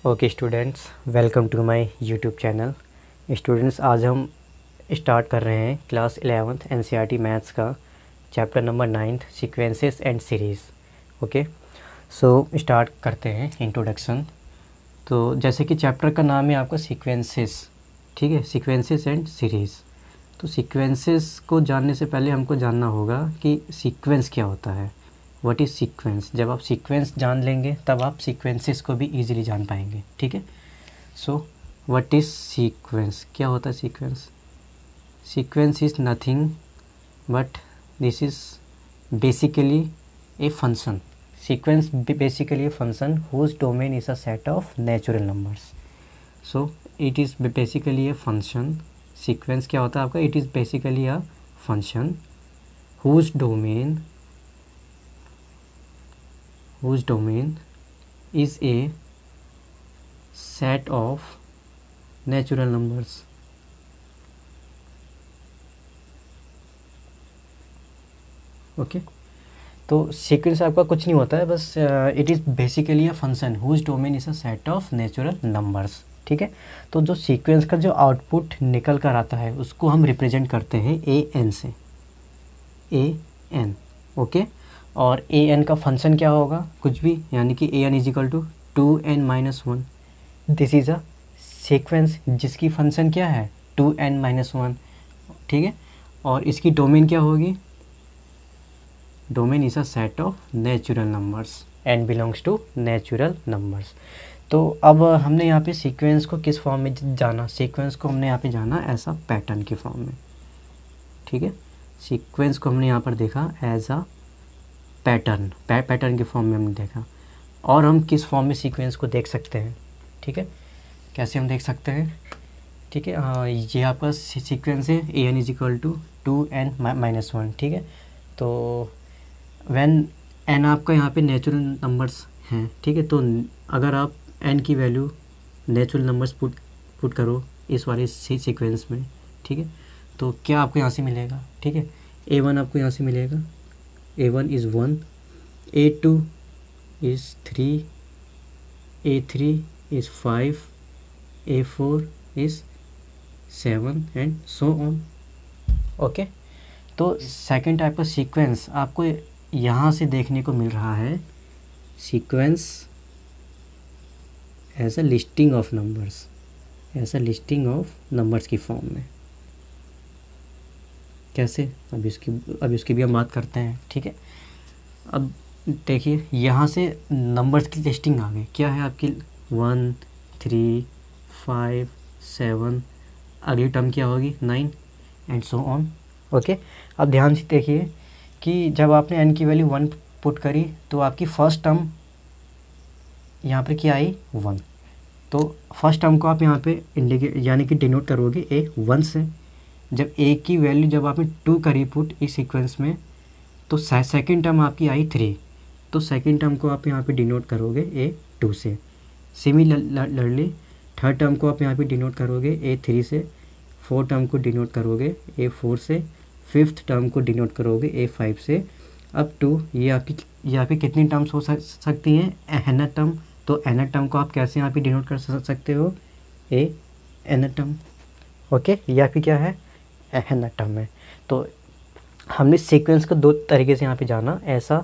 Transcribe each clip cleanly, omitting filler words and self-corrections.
Okay students, welcome to my YouTube channel. Students, आज हम start कर रहे हैं क्लास 11th एनसीईआरटी मैथ्स का chapter number 9 sequences and series. Okay, so start करते हैं इंट्रोडक्शन। तो जैसे कि चैप्टर का नाम है आपका सीक्वेंसेस, ठीक है, सीक्वेंसेस एंड सीरीज़। तो सीक्वेंसेस को जानने से पहले हमको जानना होगा कि सीक्वेंस क्या होता है। What is sequence. जब आप सीक्वेंस जान लेंगे तब आप सीक्वेंसेस को भी इजीली जान पाएंगे, ठीक है। सो व्हाट इज़ सीक्वेंस, क्या होता है sequence. Sequence is nothing but this is basically a function. Sequence basically a function whose domain is a set of natural numbers. So it is basically a function. Sequence क्या होता है आपका, it is basically a function whose domain is a set of natural numbers. Okay, तो sequence आपका कुछ नहीं होता है, बस it is basically a function whose domain is a set of natural numbers, ठीक है। तो जो सीक्वेंस का जो आउटपुट निकल कर आता है उसको हम रिप्रेजेंट करते हैं an से, an। ओके, और an का फंक्शन क्या होगा, कुछ भी, यानी कि an is equal to 2n-1। This is a sequence जिसकी फंक्शन क्या है 2n-1, ठीक है। और इसकी डोमेन क्या होगी, domain is a set of natural numbers and belongs to natural numbers. तो अब हमने यहाँ पे सीक्वेंस को किस फॉर्म में जाना, सीक्वेंस को हमने यहाँ पे जाना ऐसा पैटर्न के फॉर्म में, ठीक है। सीक्वेंस को हमने यहाँ पर देखा एज अ पैटर्न, पैटर्न के फॉर्म में हमने देखा। और हम किस फॉर्म में सीक्वेंस को देख सकते हैं, ठीक है, कैसे हम देख सकते हैं, ठीक है। ये आपका सीक्वेंस है an is equal to 2n-1, ठीक है। तो व्हेन n आपका यहाँ पे नेचुरल नंबर्स हैं, ठीक है, तो अगर आप n की वैल्यू नेचुरल नंबर्स पुट करो इस वाले सीक्वेंस में, ठीक है, तो क्या आपको यहाँ से मिलेगा, ठीक है। a1 आपको यहाँ से मिलेगा, a1 is 1, a2 is 3, a3 is 5, a4 is 7 and so on. Okay, तो सेकंड टाइप का सीक्वेंस आपको यहाँ से देखने को मिल रहा है, sequence as a listing of numbers, as a listing of numbers की फॉर्म में। कैसे, अब इसकी भी हम बात करते हैं, ठीक है। अब देखिए यहाँ से नंबर्स की लिस्टिंग आ गई, क्या है आपकी 1, 3, 5, 7, अगली टर्म क्या होगी 9 एंड सो ऑन। ओके, अब ध्यान से देखिए कि जब आपने n की वैल्यू 1 पुट करी तो आपकी फर्स्ट टर्म यहाँ पर क्या आई 1। तो फर्स्ट टर्म को आप यहाँ पे इंडिकेट यानी कि डिनोट करोगे a1 से। जब a की वैल्यू जब आपने 2 करी पुट इस सीक्वेंस में तो सेकंड टर्म आपकी आई 3, तो सेकंड टर्म को आप यहाँ पे डिनोट करोगे a2 से। सिमिलरली थर्ड टर्म को आप यहाँ पे डिनोट करोगे a3 से, फोर्थ टर्म को डिनोट करोगे a4 से, फिफ्थ टर्म को डिनोट करोगे a5 से, अप टू ये आपकी कितनी टर्म्स हो सकती हैं, nth टर्म। तो nth टर्म को आप कैसे यहाँ पे डिनोट कर सकते हो, nth टर्म। ओके, ये आपकी क्या है, nth टर्म है। तो हमने सीक्वेंस को 2 तरीके से यहाँ पे जाना, ऐसा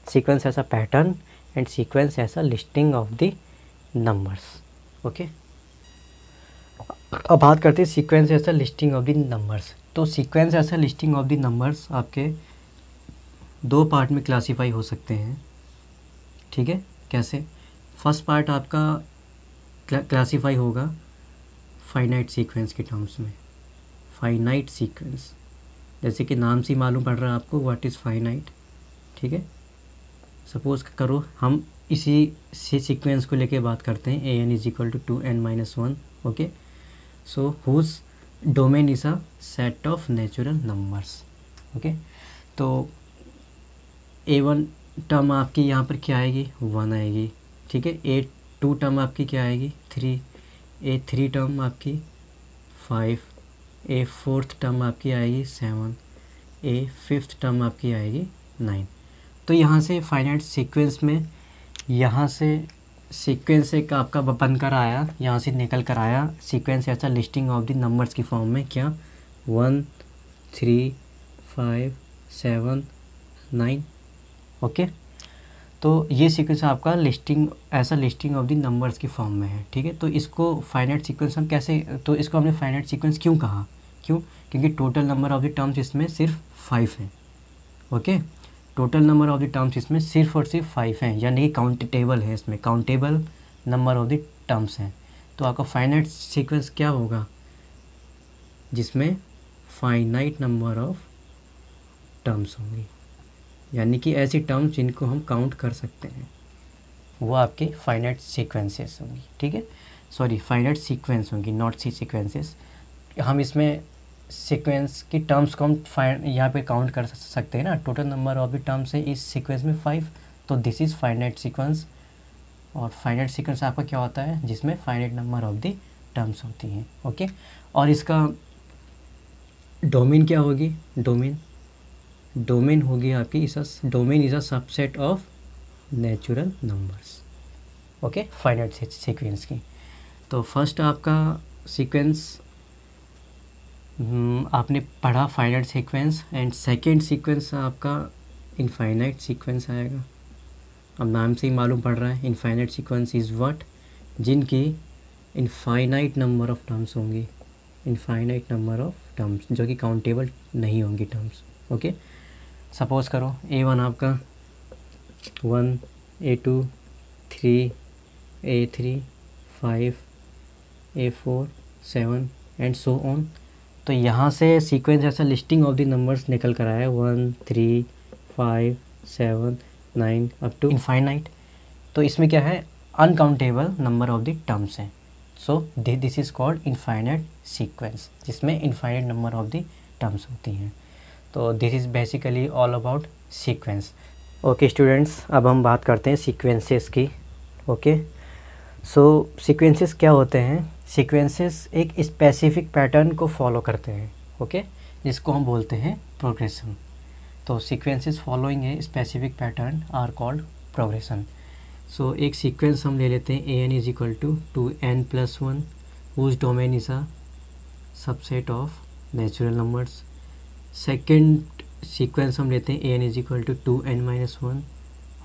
सीक्वेंस ऐसा पैटर्न एंड सीक्वेंस ऐसा listing of the numbers. Okay, अब बात करते हैं सीक्वेंस ऐसा लिस्टिंग ऑफ द नंबर्स। तो सीक्वेंस ऐसा लिस्टिंग ऑफ द नंबर्स आपके 2 पार्ट में क्लासीफाई हो सकते हैं, ठीक है। कैसे, फर्स्ट पार्ट आपका क्लासीफाई होगा फाइनाइट सीक्वेंस के टर्म्स में। फाइनाइट सीक्वेंस, जैसे कि नाम से मालूम पड़ रहा है आपको व्हाट इज़ फाइनाइट, ठीक है। सपोज करो हम इसी सीक्वेंस को लेके बात करते हैं, an is equal to 2n-1। Okay, so whose domain is a set of natural numbers. Okay, तो a1 टर्म आपकी यहाँ पर क्या आएगी 1 आएगी, ठीक है। a2 टर्म आपकी क्या आएगी 3, a3 टर्म आपकी 5, a4 टर्म आपकी आएगी 7, a5 टर्म आपकी आएगी 9। तो यहाँ से फाइनाइट सीक्वेंस में यहाँ से सीक्वेंस एक आपका बनकर आया, यहाँ से निकल कर आया सीक्वेंस ऐसा लिस्टिंग ऑफ द नंबर्स की फॉर्म में, क्या 1 3 5 7 9। ओके, तो ये सीक्वेंस आपका लिस्टिंग ऐसा लिस्टिंग ऑफ द नंबर्स की फॉर्म में है, ठीक है। तो इसको फाइनाइट सीक्वेंस हम कैसे, तो इसको हमने फाइनाइट सीक्वेंस क्यों कहा, क्यों, क्योंकि total number of the terms इसमें सिर्फ 5 है। Okay, total number of the terms इसमें सिर्फ और सिर्फ 5 हैं, यानी कि काउंटेबल है, इसमें countable number of the terms हैं। तो आपका फाइनाइट सीक्वेंस क्या होगा, जिसमें फाइनाइट नंबर ऑफ टर्म्स होंगी, यानी कि ऐसी टर्म्स जिनको हम काउंट कर सकते हैं, वो आपके फाइनाइट सीक्वेंसेस होंगी, ठीक है। सॉरी, फाइनाइट सीक्वेंस होंगी, नॉट सी सीक्वेंसेस। हम इसमें सीक्वेंस की टर्म्स को हम यहाँ पे काउंट कर सकते हैं ना, total number of the terms है इस सीक्वेंस में 5, तो दिस इज़ फाइनाइट सीक्वेंस। और फाइनाइट सीक्वेंस आपका क्या होता है, जिसमें finite number of the terms होती हैं। ओके, और इसका डोमेन क्या होगी, डोमेन होगी आपकी domain is a subset of natural numbers. Okay, finite sequence की। तो फर्स्ट आपका सीक्वेंस आपने पढ़ा finite sequence, and second sequence आपका इनफाइनाइट सीक्वेंस आएगा। अब नाम से ही मालूम पड़ रहा है, इनफाइनाइट सीक्वेंस इज़ व्हाट, जिनकी इनफाइनाइट नंबर ऑफ टर्म्स होंगी, इनफाइनाइट नंबर ऑफ टर्म्स जो कि काउंटेबल नहीं होंगी टर्म्स। ओके, सपोज़ करो A1 आपका 1 A2 3 A3 5 A4 7 and so on. तो यहाँ से सीक्वेंस ऐसा लिस्टिंग ऑफ द नंबर्स निकल कर आया 1 3 5 7 9 अप टू इनफाइनाइट। तो इसमें क्या है, uncountable number of the terms हैं। So this is called infinite sequence, जिसमें infinite number of the terms होती हैं। तो this is basically all about sequence. Okay students, अब हम बात करते हैं सीक्वेंसेस की। ओके, सो सीक्वेंसेस क्या होते हैं, सीक्वेंसेस एक स्पेसिफिक पैटर्न को फॉलो करते हैं। ओके, जिसको हम बोलते हैं प्रोग्रेशन। तो sequences following a specific pattern are called progression. So एक सीक्वेंस हम ले लेते हैं an is equal to 2n+1 whose domain is a subset of natural numbers. Second sequence हम लेते हैं an is equal to 2n-1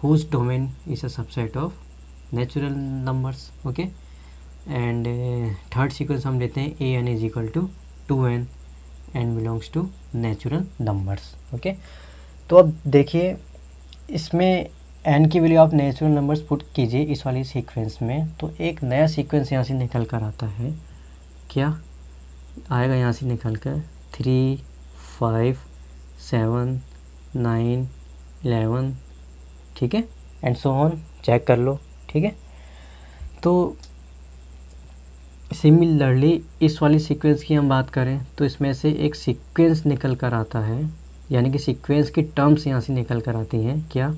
whose domain is a subset of natural numbers. Okay, and third sequence हम लेते हैं an is equal to 2n and belongs to natural numbers. Okay, तो अब देखिए इसमें n की वैल्यू आप नेचुरल नंबर्स पुट कीजिए इस वाली सीक्वेंस में, तो एक नया सीक्वेंस यहाँ से निकल कर आता है। क्या आएगा यहाँ से निकल कर 3 5 7 9 11, ठीक है, एंड सो ऑन, चेक कर लो, ठीक है। तो सिमिलरली इस वाली सीक्वेंस की हम बात करें तो इसमें से एक सीक्वेंस निकल कर आता है, यानी कि सीक्वेंस की टर्म्स यहाँ से निकल कर आती हैं। क्या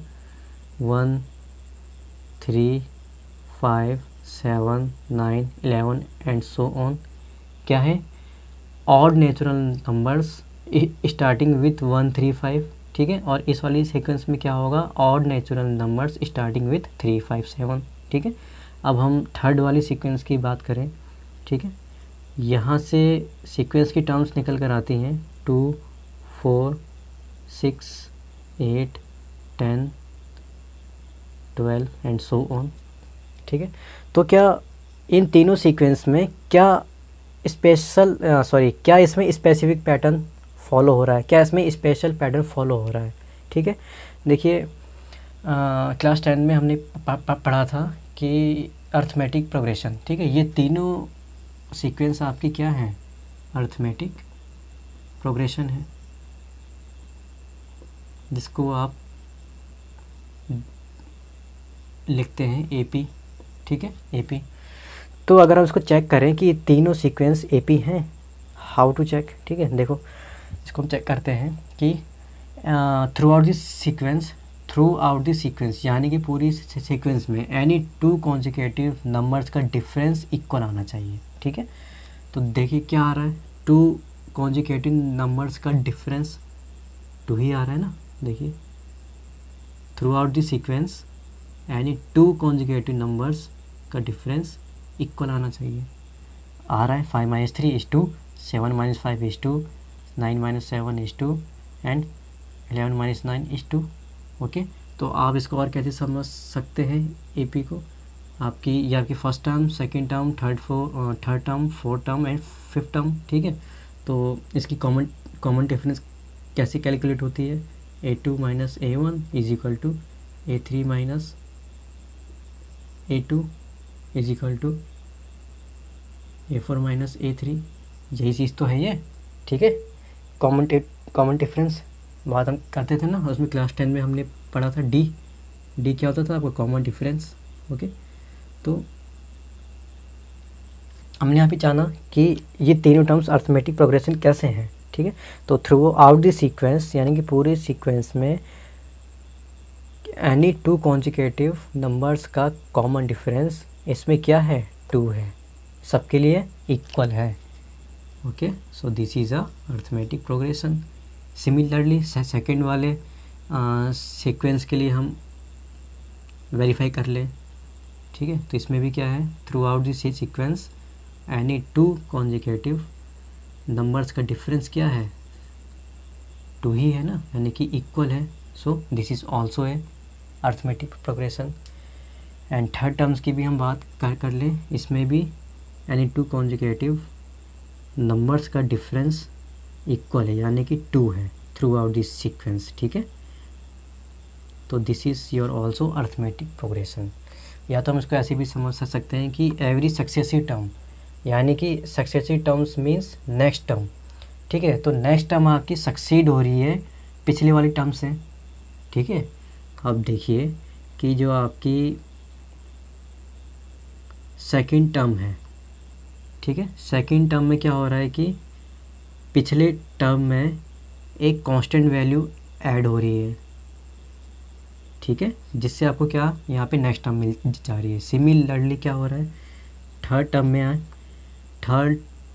1 3 5 7 9 11 एंड सो ऑन, क्या है, odd natural numbers starting with 1 3 5, ठीक है। और इस वाली सीक्वेंस में क्या होगा, odd natural numbers starting with 3 5 7, ठीक है। अब हम थर्ड वाली सीक्वेंस की बात करें, ठीक है, यहाँ से सीक्वेंस की टर्म्स निकल कर आती हैं 2 4 6 8 10 12 एंड सो ऑन, ठीक है। तो क्या इन तीनों सीक्वेंस में क्या क्या इसमें स्पेसिफिक पैटर्न फॉलो हो रहा है, क्या इसमें स्पेशल पैटर्न फॉलो हो रहा है, ठीक है। देखिए क्लास 10 में हमने पढ़ा था कि अर्थमेटिक प्रोग्रेशन, ठीक है। ये तीनों सीक्वेंस आपकी क्या है, अर्थमेटिक प्रोग्रेशन है, जिसको आप लिखते हैं AP, ठीक है, AP। तो अगर हम इसको चेक करें कि ये तीनों सीक्वेंस AP हैं, हाउ टू चेक, ठीक है। देखो इसको हम चेक करते हैं कि थ्रू आउट दिस सीक्वेंस यानी कि पूरी सीक्वेंस में एनी 2 कॉन्जिक्यूटिव नंबर्स का डिफरेंस इक्वल आना चाहिए, ठीक है। तो देखिए क्या आ रहा है, 2 कॉन्जिक्यूटिव नंबर्स का डिफरेंस 2 ही आ रहा है ना। देखिए through out this sequence any 2 consecutive numbers का डिफरेंस इक्वल आना चाहिए। आ रहा है 5 - 3 = 2, 7 - 5 = 2, 9 - 7 = 2 एंड 11 - 9 = 2। ओके, तो आप इसको और कैसे समझ सकते हैं AP को? आपकी ये आपकी first term, second term, third term, fourth term and fifth term, ठीक है। तो इसकी कॉमन डिफरेंस कैसे कैलकुलेट होती है? A2 - A1 = A3 - A2 = A4 - A3। यही चीज़ तो है ये, ठीक है। कॉमन डिफरेंस बात हम करते थे ना, उसमें क्लास 10 में हमने पढ़ा था डी क्या होता था आपका? Common difference. ओके, तो हमने यहाँ पे जाना कि ये तीनों टर्म्स अर्थमेटिक प्रोग्रेशन कैसे हैं, ठीक है। तो थ्रू आउट द सीक्वेंस, यानी कि पूरे सीक्वेंस में एनी टू कॉन्जिक्यूटिव नंबर्स का कॉमन डिफरेंस इसमें क्या है? 2 है, सबके लिए इक्वल है। Okay, so this is a arithmetic progression. Similarly second वाले सीक्वेंस के लिए हम वेरीफाई कर लें, ठीक है। तो इसमें भी क्या है? Through out this sequence any two consecutive numbers का डिफरेंस क्या है? 2 ही है ना, यानी कि इक्वल है। सो this is also a arithmetic progression. And third terms की भी हम बात कर लें, इसमें भी एनी टू कॉन्जिक्यूटिव नंबर्स का डिफरेंस इक्वल है, यानी कि 2 है थ्रू आउट दिस सीक्वेंस, ठीक है। तो this is your also arithmetic progression. या तो हम इसको ऐसे भी समझ सकते हैं कि एवरी सक्सेसिव टर्म, यानी कि successive terms means next term, ठीक है। तो नेक्स्ट टर्म आपकी सक्सीड हो रही है पिछले वाली टर्म से, ठीक है। अब देखिए कि जो आपकी सेकंड टर्म है, ठीक है, सेकंड टर्म में क्या हो रहा है कि पिछले टर्म में एक कांस्टेंट वैल्यू ऐड हो रही है, ठीक है, जिससे आपको क्या यहाँ पे नेक्स्ट टर्म मिल जा रही है। सिमिलरली क्या हो रहा है थर्ड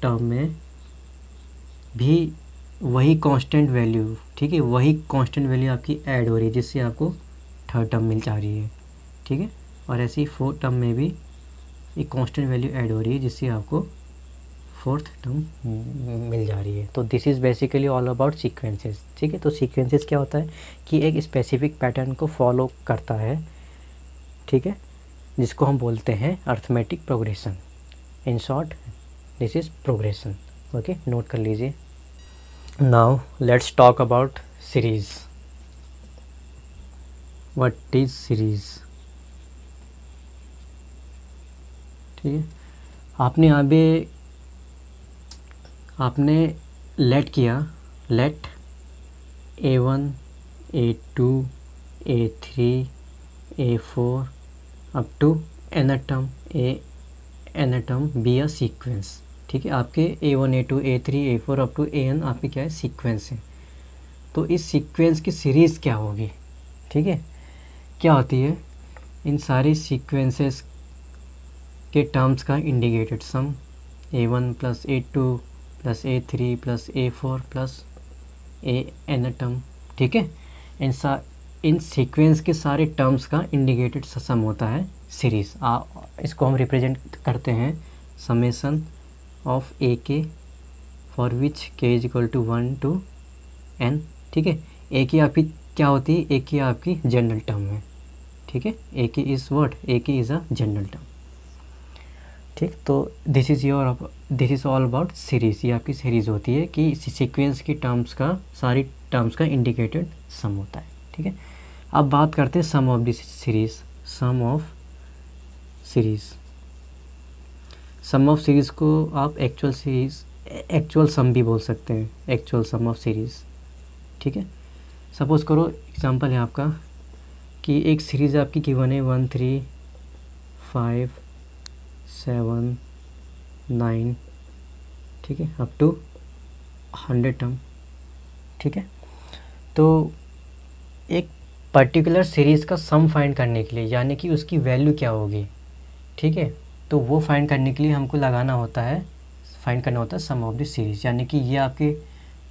टर्म में भी वही कांस्टेंट वैल्यू, ठीक है, वही कांस्टेंट वैल्यू आपकी ऐड हो रही है, जिससे आपको थर्ड टर्म मिल जा रही है, ठीक है। और ऐसे ही फोर्थ टर्म में भी एक कांस्टेंट वैल्यू ऐड हो रही है, जिससे आपको फोर्थ टर्म मिल जा रही है। तो this is basically all about sequences, ठीक है। तो सीक्वेंसेस क्या होता है कि एक स्पेसिफिक पैटर्न को फॉलो करता है, ठीक है, जिसको हम बोलते हैं arithmetic progression. In short this is progression. Okay, note कर लीजिए। Now let's talk about series. What is series? ठीक है, आपने लेट किया, let A1 A2 A3 A4 up to nth term be a sequence, ठीक है। आपके A1 A2 A3 A4 up to an आपके क्या है? सीक्वेंस है। तो इस सीक्वेंस की सीरीज़ क्या होगी, ठीक है, क्या होती है? इन सारी सीक्वेंसेस के टर्म्स का indicated some A1 + A2 + A3 + A4 + an term, ठीक है। इन सीक्वेंस के सारे टर्म्स का इंडिकेटेड सम होता है सीरीज़। इसको हम रिप्रेजेंट करते हैं summation of AK for which K = 1 to n, ठीक है। AK आपकी क्या होती है? AK आपकी जनरल टर्म है, ठीक है। AK is what? AK is a general term, ठीक। तो this is all about series. ये आपकी सीरीज़ होती है कि सीक्वेंस की सारी टर्म्स का इंडिकेटेड सम होता है, ठीक है। अब बात करते हैं sum of this series. Sum of series को आप एक्चुअल सम भी बोल सकते हैं, एक्चुअल सम ऑफ सीरीज़, ठीक है। सपोज़ करो एग्जांपल है आपका कि एक सीरीज़ आपकी गिवन है 1 3 5 7 9, ठीक है, अप टू 100 टर्म, ठीक है। तो एक पर्टिकुलर सीरीज़ का सम फाइंड करने के लिए, यानी कि उसकी वैल्यू क्या होगी, ठीक है, तो वो फाइंड करने के लिए हमको फाइंड करना होता है सम ऑफ द सीरीज़। यानी कि ये आपके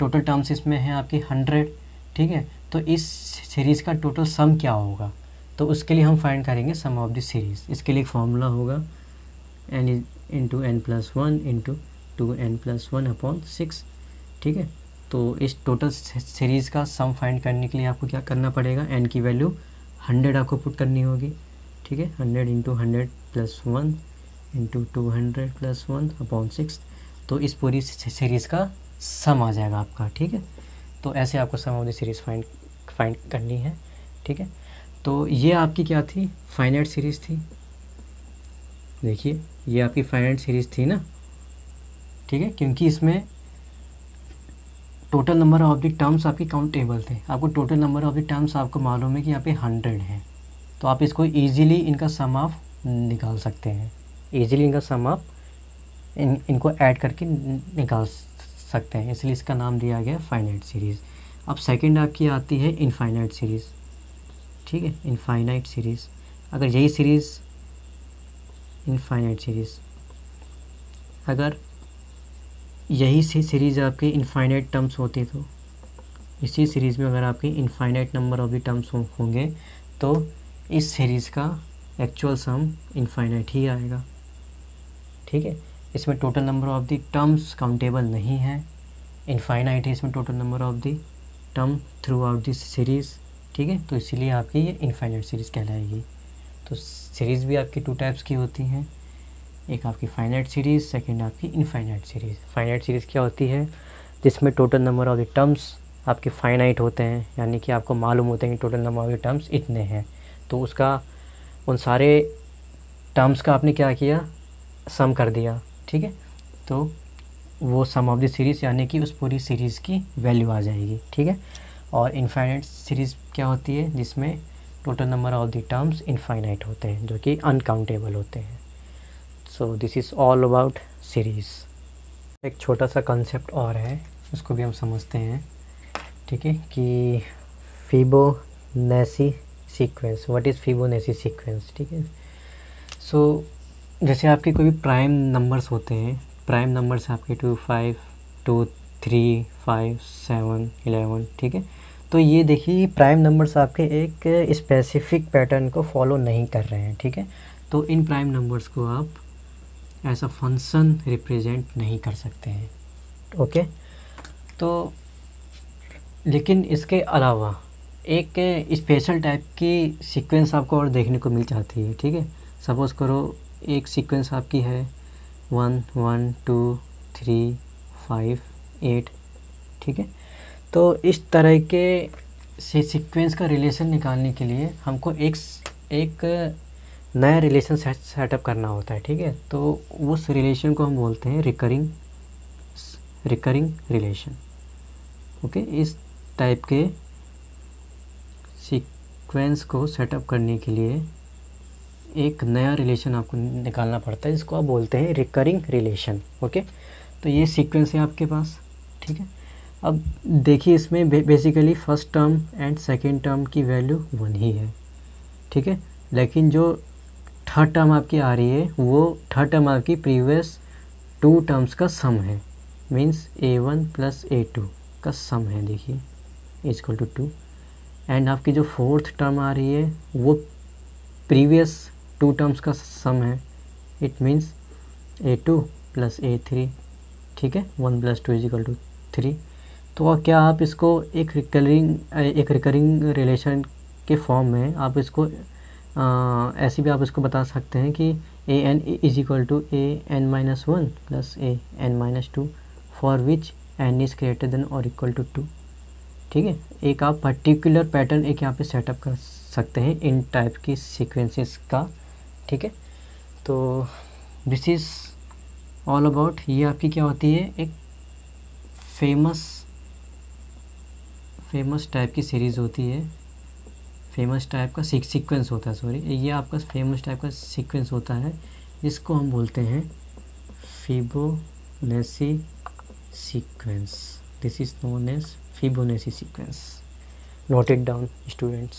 टोटल टर्म्स इसमें है आपकी 100, ठीक है। तो इस सीरीज़ का टोटल सम क्या होगा? तो उसके लिए हम फाइंड करेंगे सम ऑफ द सीरीज़। इसके लिए एक फार्मूला होगा n into n plus one into 2n+1/6, ठीक है। तो इस टोटल सीरीज़ का सम फाइंड करने के लिए आपको क्या करना पड़ेगा, n की वैल्यू 100 आपको पुट करनी होगी, ठीक है। 100 इंटू 100+1 इंटू 200+1/6, तो इस पूरी सीरीज़ का सम आ जाएगा आपका, ठीक है। तो ऐसे आपको सम ऑफ द सीरीज़ फाइंड करनी है, ठीक है। तो ये आपकी क्या थी, फाइनाइट सीरीज़ थी। देखिए ये आपकी फाइनाइट सीरीज़ थी ना, ठीक है, क्योंकि इसमें total number of the terms आपकी काउंटेबल थे। आपको total number of the terms आपको मालूम है कि यहाँ पे 100 है, तो आप इसको इजीली इनका सम आप निकाल सकते हैं। इजीली इनका सम आप इनको ऐड करके निकाल सकते हैं, इसलिए इसका नाम दिया गया फाइनाइट सीरीज़। अब सेकंड आपकी आती है इनफाइनाइट सीरीज़, ठीक है। इनफाइनाइट सीरीज़, अगर यही सीरीज़ इनफाइनाइट सीरीज़, अगर यही सीरीज़ आपकी इनफाइनाइट टर्म्स होती तो इसी सीरीज़ में अगर आपकी infinite number of the terms होंगे तो इस सीरीज़ का एक्चुअल सम इनफाइनाइट ही आएगा, ठीक है। इसमें total number of the terms countable नहीं है, इनफाइनाइट है इसमें total number of the term through out this series, ठीक है। तो इसीलिए आपकी ये इनफाइनाइट सीरीज़ कहलाएगी। तो सीरीज़ भी आपकी 2 टाइप्स की होती हैं, एक आपकी फाइनाइट सीरीज़, सेकंड आपकी इनफाइनाइट सीरीज़। फाइनाइट सीरीज़ क्या होती है, जिसमें total number of the terms आपके फाइनाइट होते हैं, यानी कि आपको मालूम होते हैं कि total number of the terms इतने हैं, तो उसका उन सारे टर्म्स का आपने क्या किया, सम कर दिया, ठीक है। तो वो सम ऑफ द सीरीज़ यानी कि उस पूरी सीरीज़ की वैल्यू आ जाएगी, ठीक है। और इनफाइनाइट सीरीज़ क्या होती है, जिसमें total number of the terms infinite होते हैं, जो कि अनकाउंटेबल होते हैं। So this is all about series. एक छोटा सा कंसेप्ट और है, उसको भी हम समझते हैं, ठीक है, कि Fibonacci sequence. What is Fibonacci sequence, ठीक है। सो जैसे आपके कोई भी प्राइम नंबर्स होते हैं, प्राइम नंबर्स आपके 2, 5, 2, 3, 5, 7, 11, ठीक है। तो ये देखिए प्राइम नंबर्स आपके एक स्पेसिफिक पैटर्न को फॉलो नहीं कर रहे हैं, ठीक है। तो इन प्राइम नंबर्स को आप ऐसा फंक्शन रिप्रेजेंट नहीं कर सकते हैं, ओके। तो लेकिन इसके अलावा एक स्पेशल टाइप की सीक्वेंस आपको और देखने को मिल जाती है, ठीक है। सपोज़ करो एक सीक्वेंस आपकी है 1, 1, 2, 3, 5, 8, ठीक है। तो इस तरह के सीक्वेंस का रिलेशन निकालने के लिए हमको एक नया रिलेशन सेटअप करना होता है, ठीक है। तो उस रिलेशन को हम बोलते हैं रिकरिंग रिलेशन, ओके। इस टाइप के सीक्वेंस को सेटअप करने के लिए एक नया रिलेशन आपको निकालना पड़ता है, जिसको आप बोलते हैं रिकरिंग रिलेशन, ओके। तो ये सीक्वेंस है आपके पास, ठीक है। अब देखिए इसमें basically first term and second term की वैल्यू 1 ही है, ठीक है। लेकिन जो थर्ड टर्म आपकी आ रही है, वो थर्ड टर्म आपकी प्रीवियस 2 टर्म्स का सम है, मीन्स A1 + A2 का सम है, देखिए = 2। एंड आपकी जो फोर्थ टर्म आ रही है वो प्रीवियस 2 टर्म्स का सम है, इट मीन्स A2 + A3, ठीक है। 1 + 2 = 3। तो क्या आप इसको एक रिकरिंग रिलेशन के फॉर्म में आप इसको ऐसे भी आप इसको बता सकते हैं कि an = an-1 + an-2 for which n is greater than और इक्वल टू 2, ठीक है। एक आप पर्टिकुलर पैटर्न एक यहाँ पे सेटअप कर सकते हैं इन टाइप की सीक्वेंसेस का, ठीक है। तो दिस इज़ ऑल अबाउट, ये आपकी क्या होती है, एक फेमस टाइप की सीरीज़ होती है, फेमस टाइप का सीक्वेंस होता है, सॉरी, ये आपका फेमस टाइप का सीक्वेंस होता है, जिसको हम बोलते हैं Fibonacci sequence. This is known as Fibonacci sequence. Note it down students.